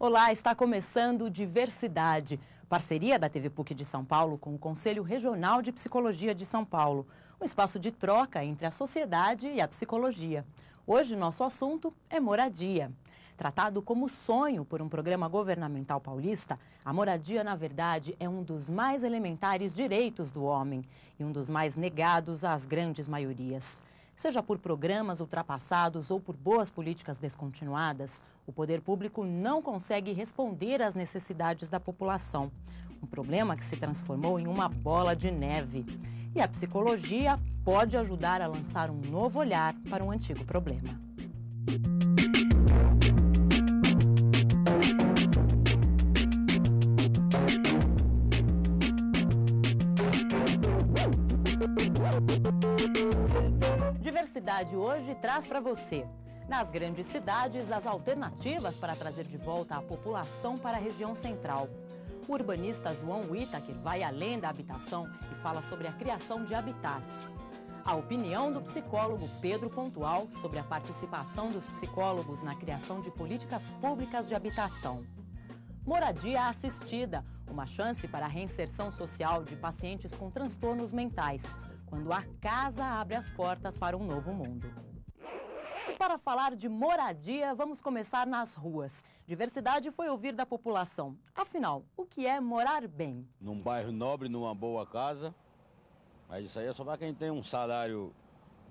Olá, está começando Diversidade, parceria da TV PUC de São Paulo com o Conselho Regional de Psicologia de São Paulo, um espaço de troca entre a sociedade e a psicologia. Hoje nosso assunto é moradia. Tratado como sonho por um programa governamental paulista, a moradia, na verdade, é um dos mais elementares direitos do homem e um dos mais negados às grandes maiorias. Seja por programas ultrapassados ou por boas políticas descontinuadas, o poder público não consegue responder às necessidades da população. Um problema que se transformou em uma bola de neve. E a psicologia pode ajudar a lançar um novo olhar para um antigo problema. Diversidade hoje traz para você, nas grandes cidades, as alternativas para trazer de volta a população para a região central. O urbanista João Whittaker vai além da habitação e fala sobre a criação de habitats. A opinião do psicólogo Pedro Pontual sobre a participação dos psicólogos na criação de políticas públicas de habitação. Moradia assistida, uma chance para a reinserção social de pacientes com transtornos mentais, quando a casa abre as portas para um novo mundo. Para falar de moradia, vamos começar nas ruas. Diversidade foi ouvir da população. Afinal, o que é morar bem? Num bairro nobre, numa boa casa, mas isso aí é só para quem tem um salário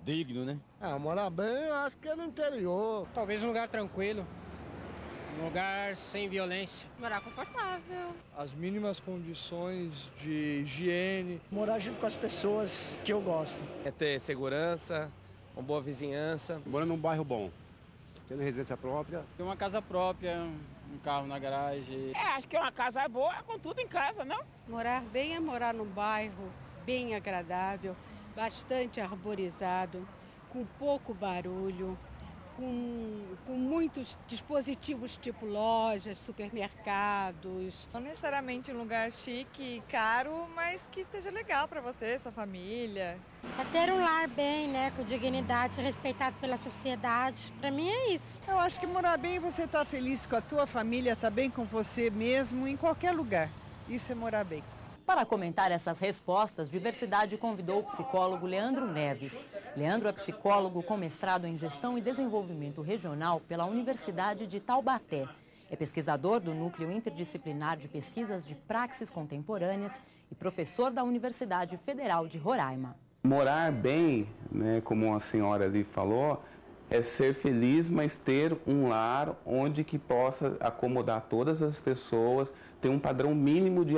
digno, né? Morar bem, eu acho que é no interior. Talvez um lugar tranquilo, um lugar sem violência. Morar confortável. As mínimas condições de higiene. Morar junto com as pessoas que eu gosto. É ter segurança, uma boa vizinhança. Morar num bairro bom, tendo residência própria. Ter uma casa própria, um carro na garagem. Acho que uma casa boa é com tudo em casa, não? Morar bem é morar num bairro bem agradável, bastante arborizado, com pouco barulho, com muitos dispositivos tipo lojas, supermercados. Não necessariamente um lugar chique, caro, mas que seja legal para você, sua família. É ter um lar bem, né, com dignidade, ser respeitado pela sociedade. Para mim é isso. Eu acho que morar bem é você estar feliz com a tua família, estar bem com você mesmo, em qualquer lugar. Isso é morar bem. Para comentar essas respostas, Diversidade convidou o psicólogo Leandro Neves. Leandro é psicólogo com mestrado em Gestão e Desenvolvimento Regional pela Universidade de Taubaté. É pesquisador do Núcleo Interdisciplinar de Pesquisas de Praxis Contemporâneas e professor da Universidade Federal de Roraima. Morar bem, né, como a senhora ali falou, é ser feliz, mas ter um lar onde que possa acomodar todas as pessoas, ter um padrão mínimo de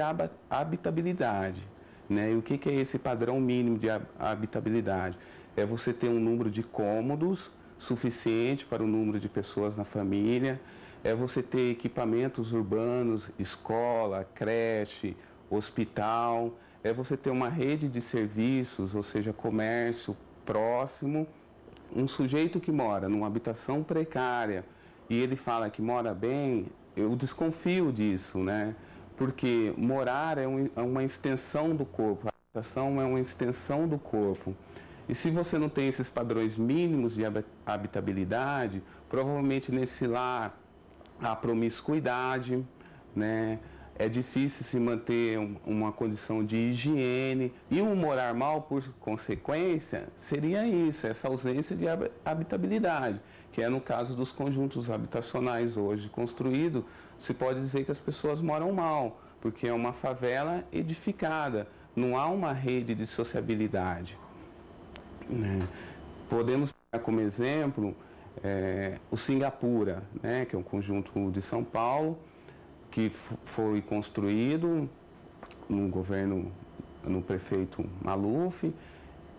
habitabilidade, né? E o que é esse padrão mínimo de habitabilidade? É você ter um número de cômodos suficiente para o número de pessoas na família, é você ter equipamentos urbanos, escola, creche, hospital, é você ter uma rede de serviços, ou seja, comércio próximo. Um sujeito que mora numa habitação precária e ele fala que mora bem, eu desconfio disso, né? Porque morar é uma extensão do corpo, a habitação é uma extensão do corpo. E se você não tem esses padrões mínimos de habitabilidade, provavelmente nesse lar há promiscuidade, né? É difícil se manter uma condição de higiene e um morar mal, por consequência, seria isso, essa ausência de habitabilidade, que é no caso dos conjuntos habitacionais hoje construídos, se pode dizer que as pessoas moram mal, porque é uma favela edificada, não há uma rede de sociabilidade, né? Podemos pegar como exemplo o Singapura, né, que é um conjunto de São Paulo, que foi construído no governo, no prefeito Maluf,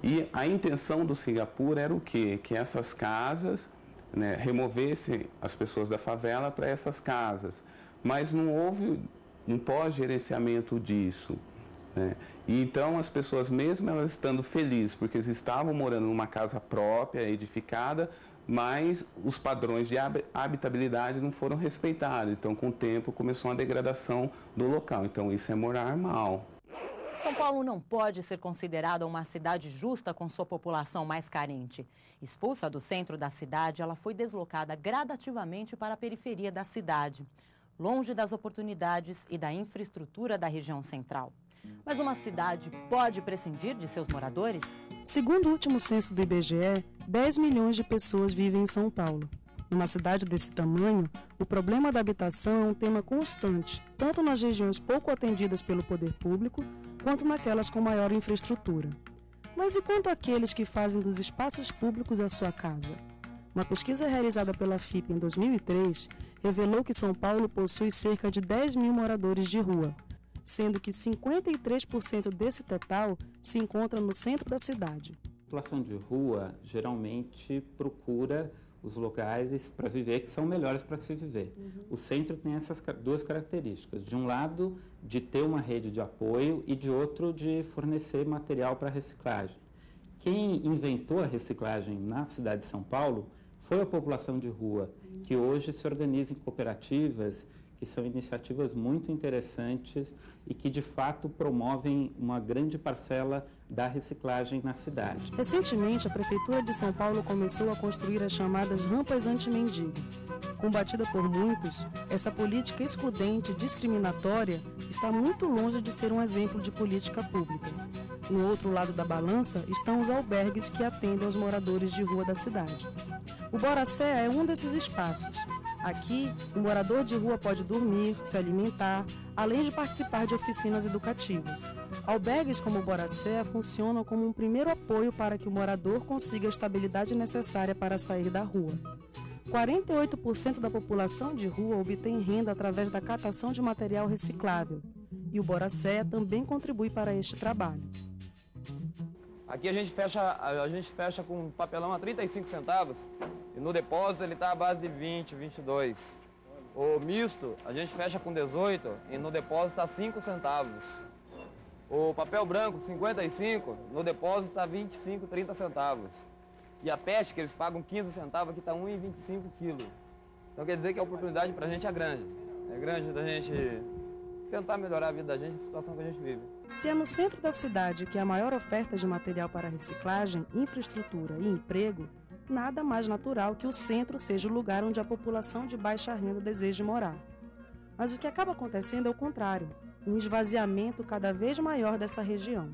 e a intenção do Singapura era o quê? Que essas casas, né, removessem as pessoas da favela para essas casas, mas não houve um pós-gerenciamento disso, né? E então as pessoas, mesmo elas estando felizes, porque eles estavam morando numa casa própria, edificada, mas os padrões de habitabilidade não foram respeitados. Então, com o tempo, começou uma degradação do local. Então, isso é morar mal. São Paulo não pode ser considerada uma cidade justa com sua população mais carente. Expulsa do centro da cidade, ela foi deslocada gradativamente para a periferia da cidade. longe das oportunidades e da infraestrutura da região central. Mas uma cidade pode prescindir de seus moradores? Segundo o último censo do IBGE, 10 milhões de pessoas vivem em São Paulo. Numa cidade desse tamanho, o problema da habitação é um tema constante, tanto nas regiões pouco atendidas pelo poder público, quanto naquelas com maior infraestrutura. Mas e quanto àqueles que fazem dos espaços públicos a sua casa? Uma pesquisa realizada pela FIP em 2003 revelou que São Paulo possui cerca de 10 mil moradores de rua, sendo que 53% desse total se encontra no centro da cidade. A população de rua geralmente procura os lugares para viver que são melhores para se viver. O centro tem essas duas características. De um lado, de ter uma rede de apoio e de outro, de fornecer material para reciclagem. Quem inventou a reciclagem na cidade de São Paulo foi a população de rua, que hoje se organiza em cooperativas, que são iniciativas muito interessantes e que, de fato, promovem uma grande parcela da reciclagem na cidade. Recentemente, a Prefeitura de São Paulo começou a construir as chamadas rampas anti-mendigo. Combatida por muitos, essa política excludente e discriminatória está muito longe de ser um exemplo de política pública. No outro lado da balança estão os albergues que atendem aos moradores de rua da cidade. O Boracé é um desses espaços. Aqui, o morador de rua pode dormir, se alimentar, além de participar de oficinas educativas. Albergues como o Boracé funcionam como um primeiro apoio para que o morador consiga a estabilidade necessária para sair da rua. 48% da população de rua obtém renda através da catação de material reciclável. E o Boracé também contribui para este trabalho. Aqui a gente fecha com papelão a 35 centavos e no depósito ele está à base de 20, 22. O misto a gente fecha com 18 e no depósito está 5 centavos. O papel branco 55, no depósito está 25, 30 centavos. E a PET, que eles pagam 15 centavos, aqui está 1,25 quilo. Então quer dizer que a oportunidade para a gente é grande. É grande da gente tentar melhorar a vida da gente, a situação que a gente vive. Se é no centro da cidade que há maior oferta de material para reciclagem, infraestrutura e emprego, nada mais natural que o centro seja o lugar onde a população de baixa renda deseja morar. Mas o que acaba acontecendo é o contrário, um esvaziamento cada vez maior dessa região.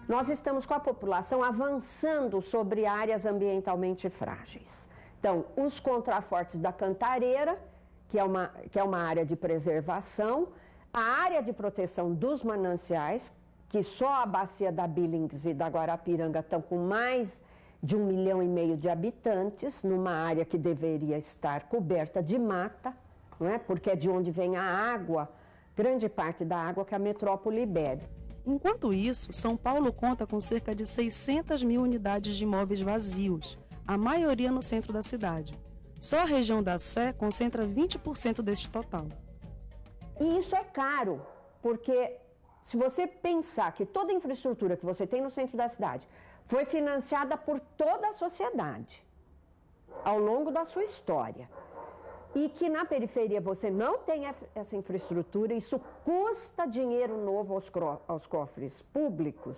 Nós estamos com a população avançando sobre áreas ambientalmente frágeis. Então, os contrafortes da Cantareira, que é uma área de preservação, a área de proteção dos mananciais, que só a bacia da Billings e da Guarapiranga estão com mais de 1,5 milhão de habitantes, numa área que deveria estar coberta de mata, não é? Porque é de onde vem a água, grande parte da água que a metrópole bebe. Enquanto isso, São Paulo conta com cerca de 600 mil unidades de imóveis vazios, a maioria no centro da cidade. Só a região da Sé concentra 20% deste total. E isso é caro, porque se você pensar que toda a infraestrutura que você tem no centro da cidade foi financiada por toda a sociedade ao longo da sua história, e que na periferia você não tem essa infraestrutura, isso custa dinheiro novo aos cofres públicos,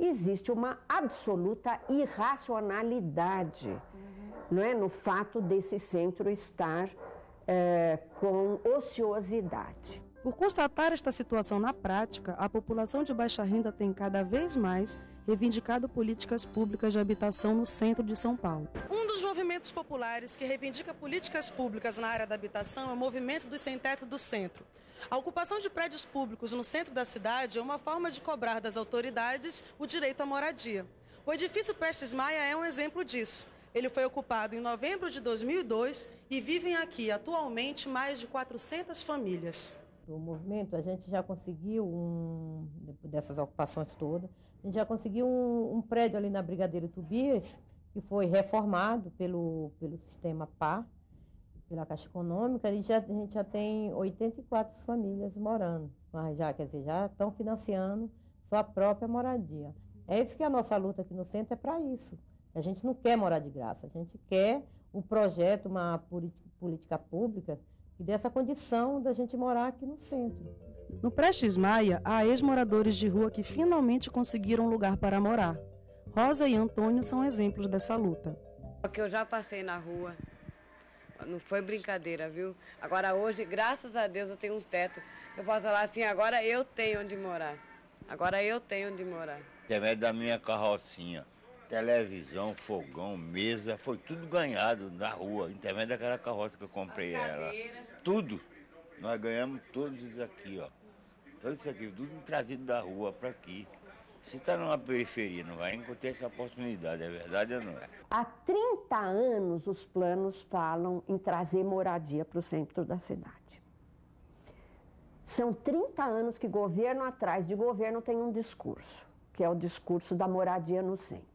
existe uma absoluta irracionalidade, não é, no fato desse centro estar com ociosidade. Por constatar esta situação na prática, a população de baixa renda tem cada vez mais reivindicado políticas públicas de habitação no centro de São Paulo. Um dos movimentos populares que reivindica políticas públicas na área da habitação é o movimento dos sem-teto do centro. A ocupação de prédios públicos no centro da cidade é uma forma de cobrar das autoridades o direito à moradia. O edifício Prestes Maia é um exemplo disso. Ele foi ocupado em novembro de 2002 e vivem aqui atualmente mais de 400 famílias. O movimento, a gente já conseguiu, dessas ocupações todas, a gente já conseguiu um prédio ali na Brigadeiro Tobias, que foi reformado pelo sistema PA, pela Caixa Econômica, e a gente já tem 84 famílias morando, quer dizer, já estão financiando sua própria moradia. É isso que a nossa luta aqui no centro é para isso. A gente não quer morar de graça, a gente quer um projeto, uma política pública que dê essa condição da gente morar aqui no centro. No Prestes Maia, há ex-moradores de rua que finalmente conseguiram um lugar para morar. Rosa e Antônio são exemplos dessa luta. Porque eu já passei na rua, não foi brincadeira, viu? Agora hoje, graças a Deus, eu tenho um teto. Eu posso falar assim, agora eu tenho onde morar. Agora eu tenho onde morar. Intermédio da minha carrocinha, televisão, fogão, mesa, foi tudo ganhado na rua, intermédio daquela carroça que eu comprei ela. Tudo. Nós ganhamos todos isso aqui, ó. Tudo isso aqui, tudo trazido da rua para aqui. Se está numa periferia, não vai encontrar essa oportunidade, é verdade ou não é? Há 30 anos os planos falam em trazer moradia para o centro da cidade. São 30 anos que governo atrás de governo tem um discurso, que é o discurso da moradia no centro.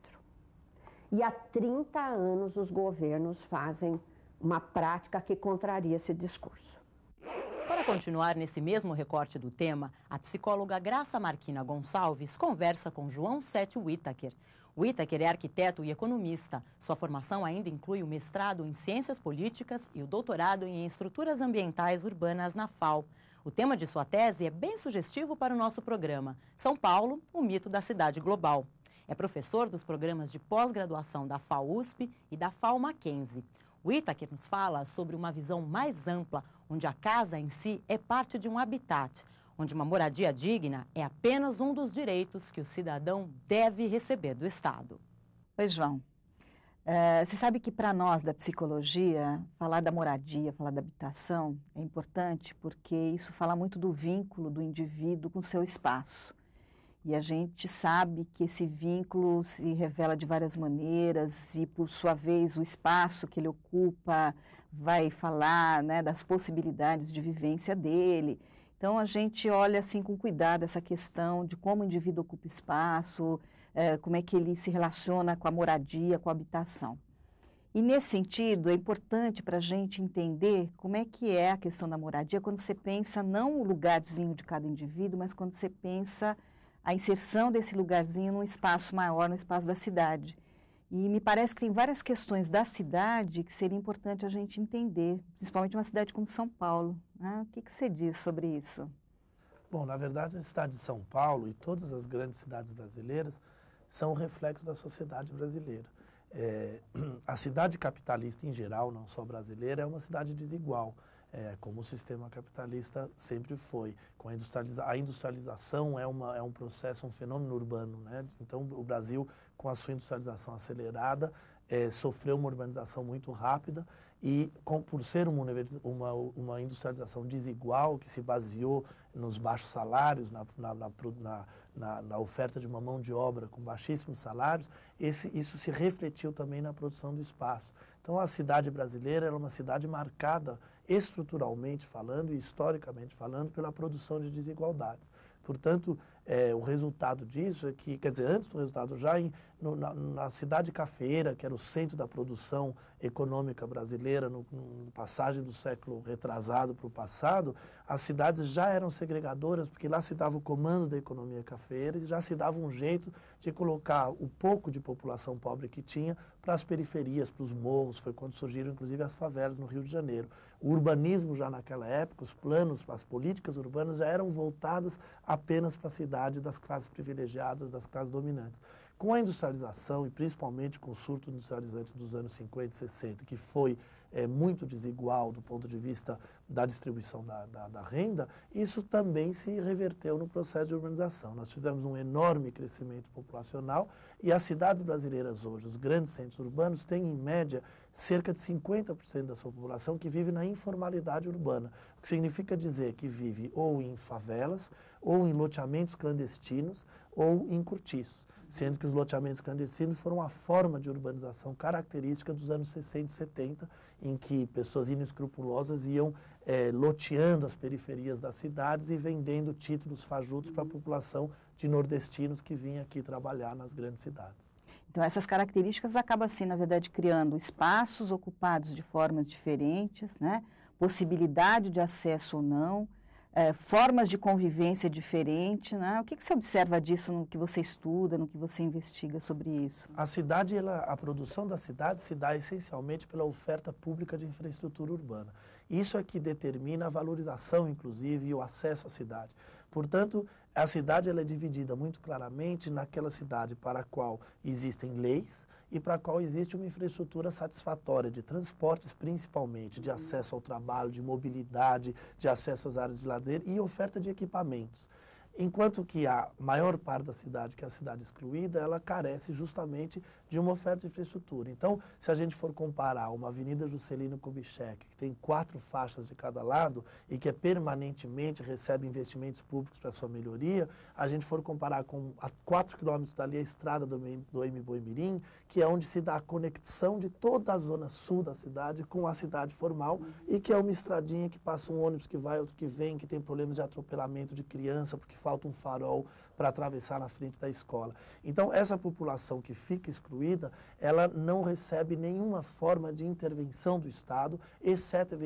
E há 30 anos os governos fazem uma prática que contraria esse discurso. Para continuar nesse mesmo recorte do tema, a psicóloga Graça Marquina Gonçalves conversa com João Sete Whittaker. Whittaker é arquiteto e economista. Sua formação ainda inclui o mestrado em Ciências Políticas e o doutorado em Estruturas Ambientais Urbanas na FAO. O tema de sua tese é bem sugestivo para o nosso programa: São Paulo, o mito da cidade global. É professor dos programas de pós-graduação da FAUSP e da FAO Mackenzie. Whittaker nos fala sobre uma visão mais ampla, onde a casa em si é parte de um habitat, onde uma moradia digna é apenas um dos direitos que o cidadão deve receber do Estado. Oi, João. Você sabe que para nós da psicologia, falar da moradia, falar da habitação é importante porque isso fala muito do vínculo do indivíduo com o seu espaço. E a gente sabe que esse vínculo se revela de várias maneiras e, por sua vez, o espaço que ele ocupa vai falar, né, das possibilidades de vivência dele. Então, a gente olha assim com cuidado essa questão de como o indivíduo ocupa espaço, como é que ele se relaciona com a moradia, com a habitação. E, nesse sentido, é importante para a gente entender como é que é a questão da moradia quando você pensa não o lugarzinho de cada indivíduo, mas quando você pensa a inserção desse lugarzinho num espaço maior, no espaço da cidade. E me parece que tem várias questões da cidade que seria importante a gente entender, principalmente uma cidade como São Paulo. O que você diz sobre isso? Bom, na verdade, a cidade de São Paulo e todas as grandes cidades brasileiras são um reflexo da sociedade brasileira. A cidade capitalista em geral, não só brasileira, é uma cidade desigual. Como o sistema capitalista sempre foi. Com a industrialização é um processo, um fenômeno urbano, né? Então, o Brasil, com a sua industrialização acelerada, sofreu uma urbanização muito rápida e, por ser uma industrialização desigual, que se baseou nos baixos salários, na oferta de uma mão de obra com baixíssimos salários, isso se refletiu também na produção do espaço. Então, a cidade brasileira é uma cidade marcada estruturalmente falando e historicamente falando pela produção de desigualdades. Portanto, o resultado disso é que, quer dizer, antes do resultado, já na cidade cafeeira, que era o centro da produção econômica brasileira, no passagem do século retrasado para o passado, as cidades já eram segregadoras, porque lá se dava o comando da economia cafeeira e já se dava um jeito de colocar o pouco de população pobre que tinha para as periferias, para os morros. Foi quando surgiram, inclusive, as favelas no Rio de Janeiro. O urbanismo já naquela época, os planos, as políticas urbanas já eram voltadas apenas para a cidade das classes privilegiadas, das classes dominantes. Com a industrialização, e principalmente com o surto industrializante dos anos 50 e 60, que foi muito desigual do ponto de vista da distribuição da renda, isso também se reverteu no processo de urbanização. Nós tivemos um enorme crescimento populacional e as cidades brasileiras hoje, os grandes centros urbanos, têm em média cerca de 50% da sua população que vive na informalidade urbana, o que significa dizer que vive ou em favelas, ou em loteamentos clandestinos, ou em cortiços. Sendo que os loteamentos clandestinos foram a forma de urbanização característica dos anos 60 e 70, em que pessoas inescrupulosas iam loteando as periferias das cidades e vendendo títulos fajutos para a população de nordestinos que vinha aqui trabalhar nas grandes cidades. Então, essas características acabam, assim, na verdade, criando espaços ocupados de formas diferentes, né? Possibilidade de acesso ou não, formas de convivência diferentes, né? O que você observa disso no que você estuda, no que você investiga sobre isso? A cidade, a produção da cidade se dá essencialmente pela oferta pública de infraestrutura urbana. Isso é que determina a valorização, inclusive, e o acesso à cidade. Portanto, a cidade ela é dividida muito claramente naquela cidade para a qual existem leis e para a qual existe uma infraestrutura satisfatória de transportes, principalmente, de acesso ao trabalho, de mobilidade, de acesso às áreas de lazer e oferta de equipamentos. Enquanto que a maior parte da cidade, que é a cidade excluída, ela carece justamente de uma oferta de infraestrutura. Então, se a gente for comparar uma Avenida Juscelino Kubitschek, que tem 4 faixas de cada lado e que permanentemente recebe investimentos públicos para sua melhoria, a gente for comparar com a 4 quilômetros dali a estrada do Boimirim, que é onde se dá a conexão de toda a zona sul da cidade com a cidade formal e que é uma estradinha que passa um ônibus que vai, outro que vem, que tem problemas de atropelamento de criança, porque falta um farol para atravessar na frente da escola. Então, essa população que fica excluída, ela não recebe nenhuma forma de intervenção do Estado, exceto,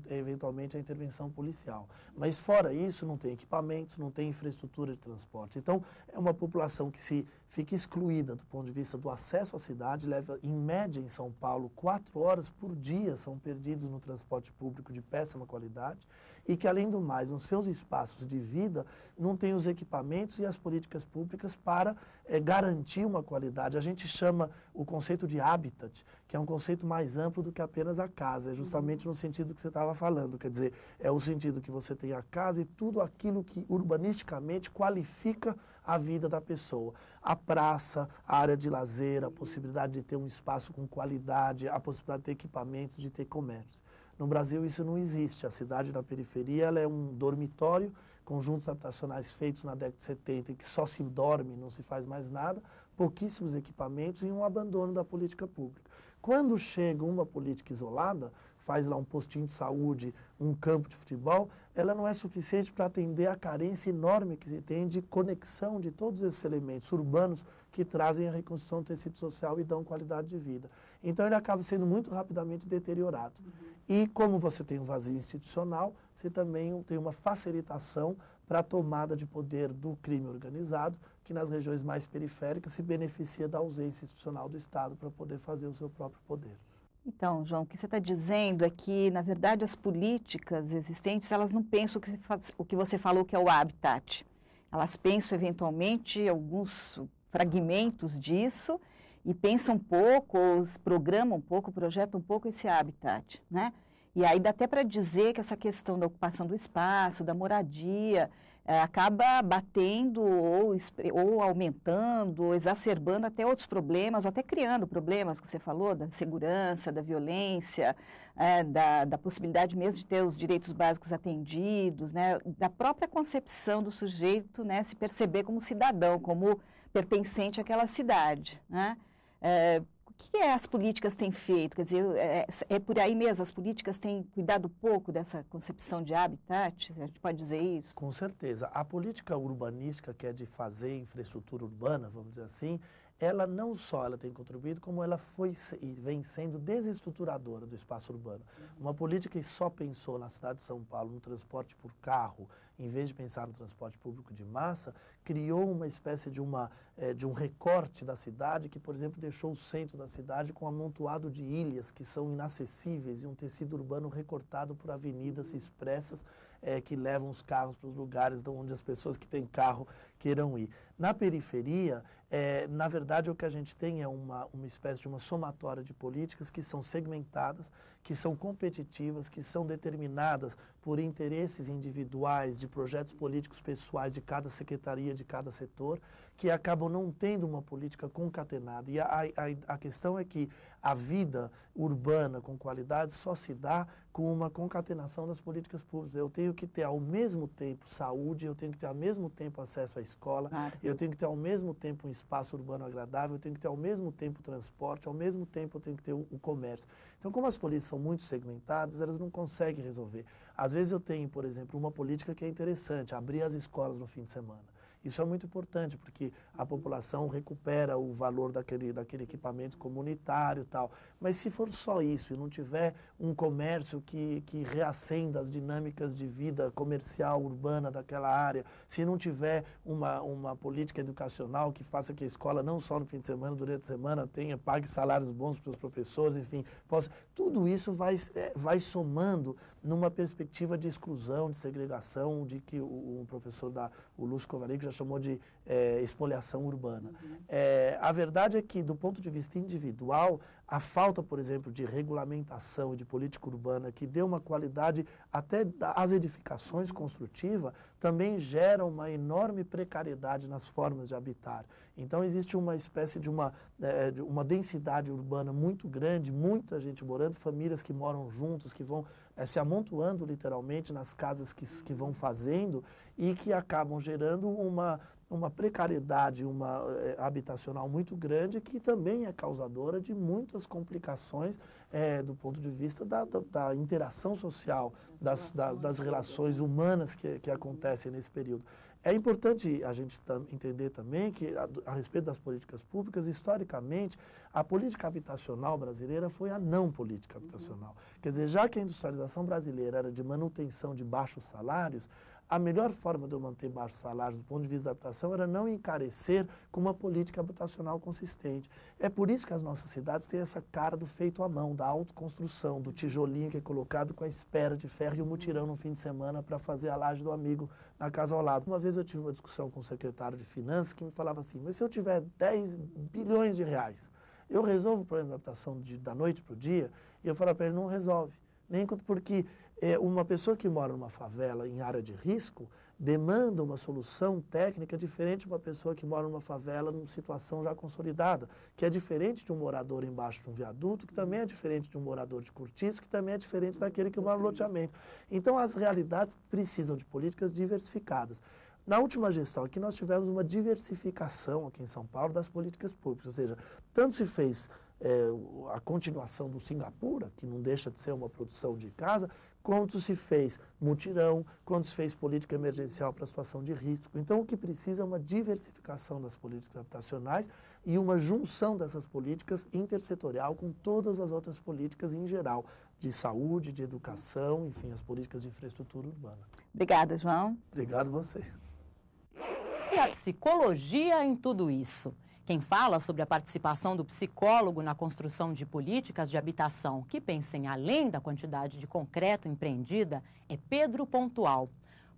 eventualmente, a intervenção policial. Mas, fora isso, não tem equipamentos, não tem infraestrutura de transporte. Então, é uma população que se fica excluída do ponto de vista do acesso à cidade, leva, em média, em São Paulo, 4 horas por dia são perdidos no transporte público de péssima qualidade, e que, além do mais, nos seus espaços de vida, não tem os equipamentos e as políticas públicas para garantir uma qualidade. A gente chama o conceito de habitat, que é um conceito mais amplo do que apenas a casa, é justamente no sentido que você estava falando, quer dizer, é o sentido que você tem a casa e tudo aquilo que urbanisticamente qualifica a vida da pessoa. A praça, a área de lazer, a possibilidade de ter um espaço com qualidade, a possibilidade de ter equipamentos, de ter comércio. No Brasil isso não existe. A cidade na periferia ela é um dormitório, conjuntos habitacionais feitos na década de 70 em que só se dorme, não se faz mais nada, pouquíssimos equipamentos e um abandono da política pública. Quando chega uma política isolada, faz lá um postinho de saúde, um campo de futebol, ela não é suficiente para atender a carência enorme que se tem de conexão de todos esses elementos urbanos que trazem a reconstrução do tecido social e dão qualidade de vida. Então ele acaba sendo muito rapidamente deteriorado. E como você tem um vazio institucional, você também tem uma facilitação para a tomada de poder do crime organizado, que nas regiões mais periféricas se beneficia da ausência institucional do Estado para poder fazer o seu próprio poder. Então, João, o que você está dizendo é que, na verdade, as políticas existentes, elas não pensam o que você falou que é o habitat. Elas pensam, eventualmente, alguns fragmentos disso e pensam um pouco, ou programam um pouco, projetam um pouco esse habitat, né? E aí dá até para dizer que essa questão da ocupação do espaço, da moradia, acaba batendo ou aumentando, ou exacerbando até outros problemas, ou até criando problemas que você falou, da segurança, da violência, da possibilidade mesmo de ter os direitos básicos atendidos, né, da própria concepção do sujeito, né, se perceber como cidadão, como pertencente àquela cidade, né? O que as políticas têm feito? Quer dizer, é por aí mesmo, as políticas têm cuidado pouco dessa concepção de habitat? A gente pode dizer isso? Com certeza. A política urbanística, que é de fazer infraestrutura urbana, vamos dizer assim, ela não só ela tem contribuído, como ela foi e vem sendo desestruturadora do espaço urbano. Uma política que só pensou na cidade de São Paulo no transporte por carro, em vez de pensar no transporte público de massa, criou uma espécie de um recorte da cidade que, por exemplo, deixou o centro da cidade com um amontoado de ilhas que são inacessíveis e um tecido urbano recortado por avenidas expressas que levam os carros para os lugares onde as pessoas que têm carro queiram ir. Na periferia, na verdade, o que a gente tem é uma espécie de uma somatória de políticas que são segmentadas, que são competitivas, que são determinadas por interesses individuais, de projetos políticos pessoais de cada secretaria, de cada setor, que acabam não tendo uma política concatenada. E a questão é que a vida urbana com qualidade só se dá com uma concatenação das políticas públicas. Eu tenho que ter ao mesmo tempo saúde, eu tenho que ter ao mesmo tempo acesso à escola, eu tenho que ter ao mesmo tempo um espaço urbano agradável, eu tenho que ter ao mesmo tempo transporte, ao mesmo tempo eu tenho que ter o comércio. Então, como as políticas são muito segmentadas, elas não conseguem resolver. Às vezes eu tenho, por exemplo, uma política que é interessante, abrir as escolas no fim de semana. Isso é muito importante, porque a população recupera o valor daquele equipamento comunitário e tal. Mas se for só isso e não tiver um comércio que reacenda as dinâmicas de vida comercial, urbana daquela área, se não tiver uma política educacional que faça que a escola, não só no fim de semana, durante a semana, pague salários bons para os professores, enfim, tudo isso vai somando numa perspectiva de exclusão, de segregação, de que o professor o Lúcio Kovarik já chamou de espoliação urbana. A verdade é que, do ponto de vista individual, a falta, por exemplo, de regulamentação e de política urbana que dê uma qualidade até às edificações construtivas, também gera uma enorme precariedade nas formas de habitar. Então existe uma espécie de uma densidade urbana muito grande, muita gente morando, famílias que moram juntos, que vão se amontoando literalmente nas casas que vão fazendo e que acabam gerando uma precariedade habitacional muito grande, que também é causadora de muitas complicações do ponto de vista da interação social, das relações humanas que acontecem nesse período. É importante a gente entender também que, a respeito das políticas públicas, historicamente, a política habitacional brasileira foi a não política habitacional. Quer dizer, já que a industrialização brasileira era de manutenção de baixos salários, a melhor forma de eu manter baixos salários do ponto de vista da habitação era não encarecer com uma política habitacional consistente. É por isso que as nossas cidades têm essa cara do feito à mão, da autoconstrução, do tijolinho que é colocado com a espera de ferro e o mutirão no fim de semana para fazer a laje do amigo na casa ao lado. Uma vez eu tive uma discussão com o secretário de Finanças que me falava assim, mas se eu tiver 10 bilhões de reais, eu resolvo o problema da habitação da noite para o dia? E eu falava para ele, não resolve. Nem porque uma pessoa que mora numa favela em área de risco demanda uma solução técnica diferente de uma pessoa que mora numa favela numa situação já consolidada, que é diferente de um morador embaixo de um viaduto, que também é diferente de um morador de cortiço, que também é diferente daquele que mora no loteamento. Então, as realidades precisam de políticas diversificadas. Na última gestão aqui, nós tivemos uma diversificação aqui em São Paulo das políticas públicas, ou seja, tanto se fez a continuação do Singapura, que não deixa de ser uma produção de casa, quanto se fez mutirão, quanto se fez política emergencial para a situação de risco. Então, o que precisa é uma diversificação das políticas habitacionais e uma junção dessas políticas intersetorial com todas as outras políticas em geral, de saúde, de educação, enfim, as políticas de infraestrutura urbana. Obrigada, João. Obrigado a você. E a psicologia em tudo isso? Quem fala sobre a participação do psicólogo na construção de políticas de habitação que pensem além da quantidade de concreto empreendida é Pedro Pontual.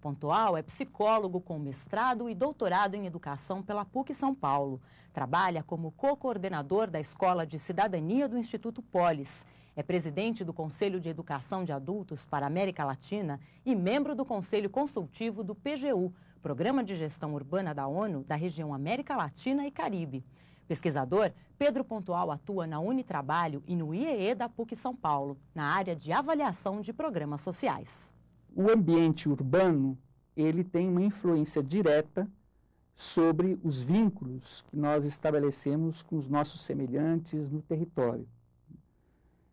Pontual é psicólogo com mestrado e doutorado em educação pela PUC São Paulo. Trabalha como co-coordenador da Escola de Cidadania do Instituto Polis. É presidente do Conselho de Educação de Adultos para a América Latina e membro do Conselho Consultivo do PGU, Programa de Gestão Urbana da ONU da região América Latina e Caribe. Pesquisador, Pedro Pontual atua na Unitrabalho e no IEE da PUC São Paulo, na área de avaliação de programas sociais. O ambiente urbano, ele tem uma influência direta sobre os vínculos que nós estabelecemos com os nossos semelhantes no território.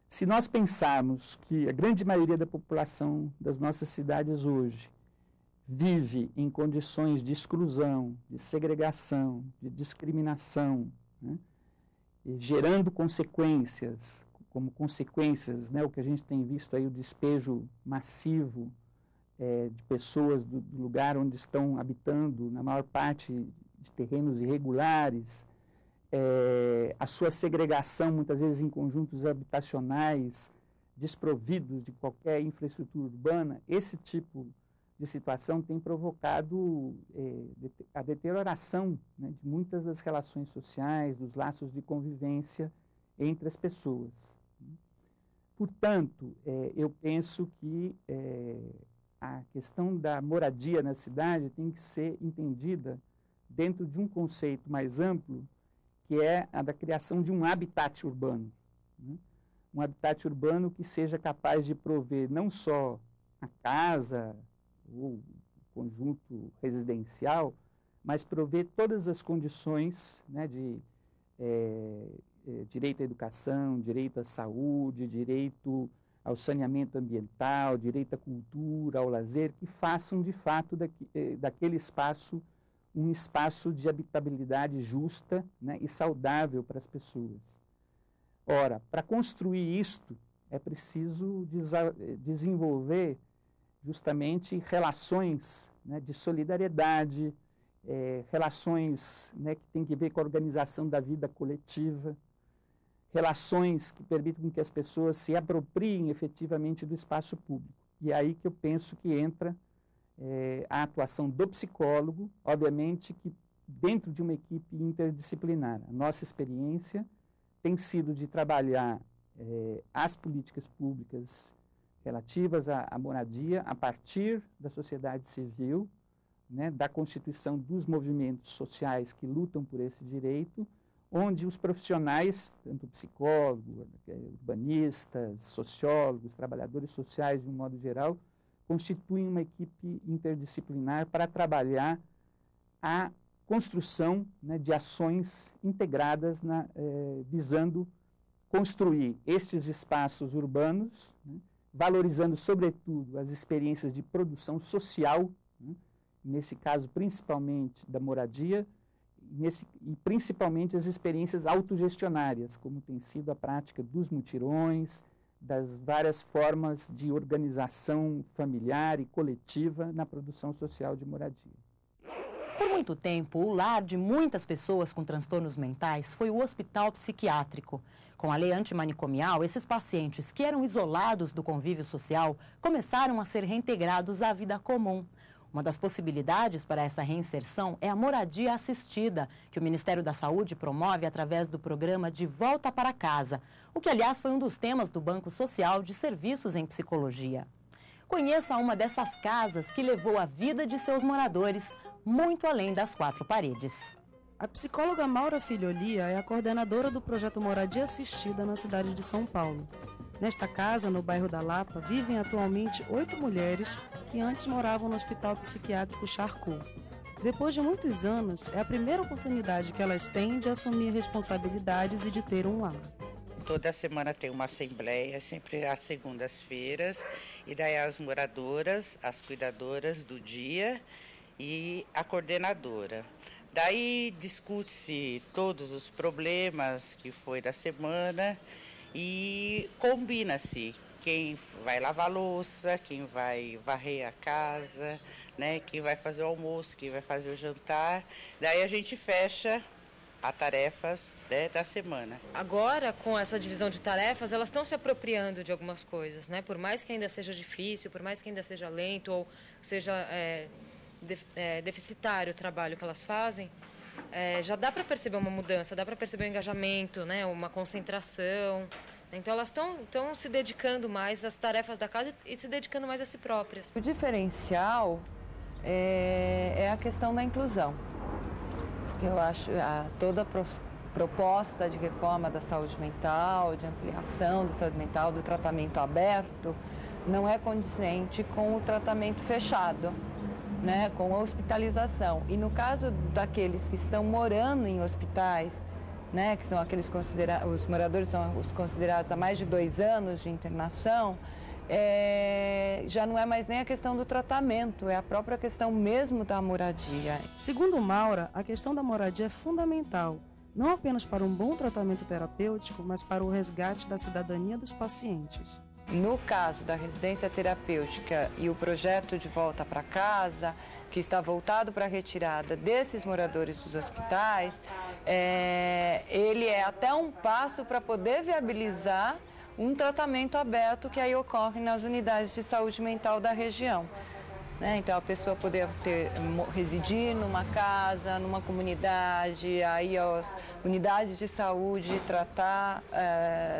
Se nós pensarmos que a grande maioria da população das nossas cidades hoje vive em condições de exclusão, de segregação, de discriminação, né, gerando consequências, como consequências, né, o que a gente tem visto aí, o despejo massivo de pessoas do lugar onde estão habitando, na maior parte de terrenos irregulares, a sua segregação, muitas vezes em conjuntos habitacionais, desprovidos de qualquer infraestrutura urbana, esse tipo de situação tem provocado a deterioração, né, de muitas das relações sociais, dos laços de convivência entre as pessoas. Portanto, eu penso que a questão da moradia na cidade tem que ser entendida dentro de um conceito mais amplo, que é a da criação de um habitat urbano, né? Um habitat urbano que seja capaz de prover não só a casa, ou conjunto residencial, mas prover todas as condições, né, de direito à educação, direito à saúde, direito ao saneamento ambiental, direito à cultura, ao lazer, que façam de fato daquele espaço um espaço de habitabilidade justa, né, e saudável para as pessoas. Ora, para construir isto, é preciso desenvolver justamente relações, né, de solidariedade, relações, né, que têm que ver com a organização da vida coletiva, relações que permitam que as pessoas se apropriem efetivamente do espaço público. E é aí que eu penso que entra a atuação do psicólogo, obviamente que dentro de uma equipe interdisciplinar. A nossa experiência tem sido de trabalhar as políticas públicas relativas à moradia a partir da sociedade civil, né, da constituição dos movimentos sociais que lutam por esse direito, onde os profissionais, tanto psicólogos, urbanistas, sociólogos, trabalhadores sociais de um modo geral, constituem uma equipe interdisciplinar para trabalhar a construção, né, de ações integradas visando construir estes espaços urbanos, né, valorizando, sobretudo, as experiências de produção social, né, nesse caso, principalmente da moradia, e principalmente as experiências autogestionárias, como tem sido a prática dos mutirões, das várias formas de organização familiar e coletiva na produção social de moradia. Por muito tempo, o lar de muitas pessoas com transtornos mentais foi o hospital psiquiátrico. Com a lei antimanicomial, esses pacientes que eram isolados do convívio social começaram a ser reintegrados à vida comum. Uma das possibilidades para essa reinserção é a moradia assistida, que o Ministério da Saúde promove através do programa De Volta para Casa, o que, aliás, foi um dos temas do Banco Social de Serviços em Psicologia. Conheça uma dessas casas que levou a vida de seus moradores muito além das quatro paredes. A psicóloga Maura Filholia é a coordenadora do projeto Moradia Assistida na cidade de São Paulo. Nesta casa, no bairro da Lapa, vivem atualmente 8 mulheres que antes moravam no Hospital Psiquiátrico Charcot. Depois de muitos anos, é a primeira oportunidade que elas têm de assumir responsabilidades e de ter um lar. Toda semana tem uma assembleia, sempre às segundas-feiras, e daí as moradoras, as cuidadoras do dia e a coordenadora. Daí discute-se todos os problemas que foi da semana e combina-se quem vai lavar a louça, quem vai varrer a casa, né, quem vai fazer o almoço, quem vai fazer o jantar. Daí a gente fecha as tarefas, né, da semana. Agora, com essa divisão de tarefas, elas estão se apropriando de algumas coisas, né? Por mais que ainda seja difícil, por mais que ainda seja lento ou seja deficitário o trabalho que elas fazem, já dá para perceber uma mudança, dá para perceber um engajamento, né? Uma concentração. Então elas estão se dedicando mais às tarefas da casa e se dedicando mais a si próprias. O diferencial é a questão da inclusão. Porque eu acho toda a proposta de reforma da saúde mental, de ampliação da saúde mental, do tratamento aberto, não é condizente com o tratamento fechado, né, com a hospitalização. E no caso daqueles que estão morando em hospitais, né, que são aqueles os moradores são os considerados há mais de 2 anos de internação, já não é mais nem a questão do tratamento, é a própria questão mesmo da moradia. Segundo Maura, a questão da moradia é fundamental, não apenas para um bom tratamento terapêutico, mas para o resgate da cidadania dos pacientes. No caso da residência terapêutica e o projeto De Volta para Casa, que está voltado para a retirada desses moradores dos hospitais, ele é até um passo para poder viabilizar um tratamento aberto que aí ocorre nas unidades de saúde mental da região. Então a pessoa poder residir numa casa, numa comunidade, aí as unidades de saúde tratar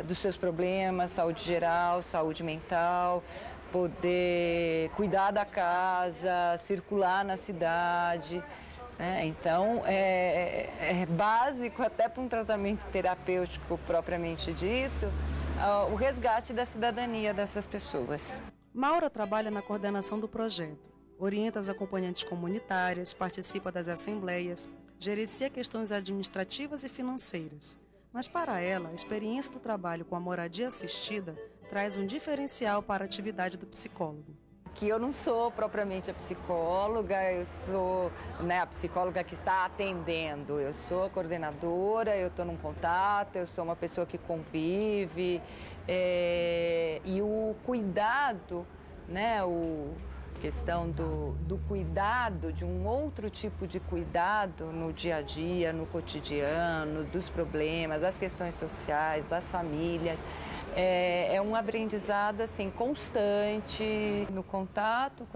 dos seus problemas, saúde geral, saúde mental, poder cuidar da casa, circular na cidade. Então é básico até para um tratamento terapêutico propriamente dito, o resgate da cidadania dessas pessoas. Maura trabalha na coordenação do projeto, orienta as acompanhantes comunitárias, participa das assembleias, gerencia questões administrativas e financeiras. Mas para ela, a experiência do trabalho com a moradia assistida traz um diferencial para a atividade do psicólogo. Que eu não sou propriamente a psicóloga, eu sou a psicóloga que está atendendo, eu sou a coordenadora, eu estou num contato, eu sou uma pessoa que convive, e o cuidado, a questão do cuidado, de um outro tipo de cuidado no dia a dia, no cotidiano, dos problemas, das questões sociais, das famílias. É um aprendizado assim, constante no contato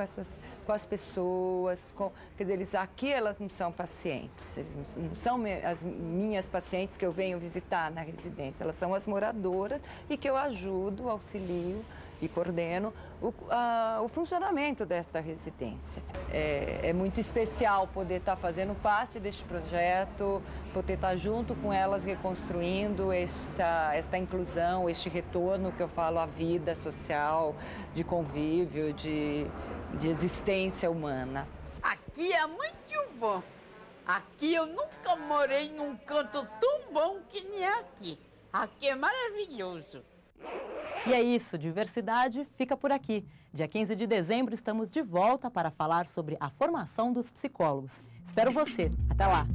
com com as pessoas, quer dizer, aqui elas não são pacientes, eles não são as minhas pacientes que eu venho visitar na residência, elas são as moradoras e que eu ajudo, auxilio e coordeno o funcionamento desta residência. É muito especial poder estar fazendo parte deste projeto, poder estar junto com elas reconstruindo esta inclusão, este retorno que eu falo à vida social, de convívio, de existência humana. Aqui é muito bom. Aqui eu nunca morei num canto tão bom que nem aqui. Aqui é maravilhoso. E é isso, Diversidade fica por aqui. Dia 15 de dezembro estamos de volta para falar sobre a formação dos psicólogos. Espero você. Até lá!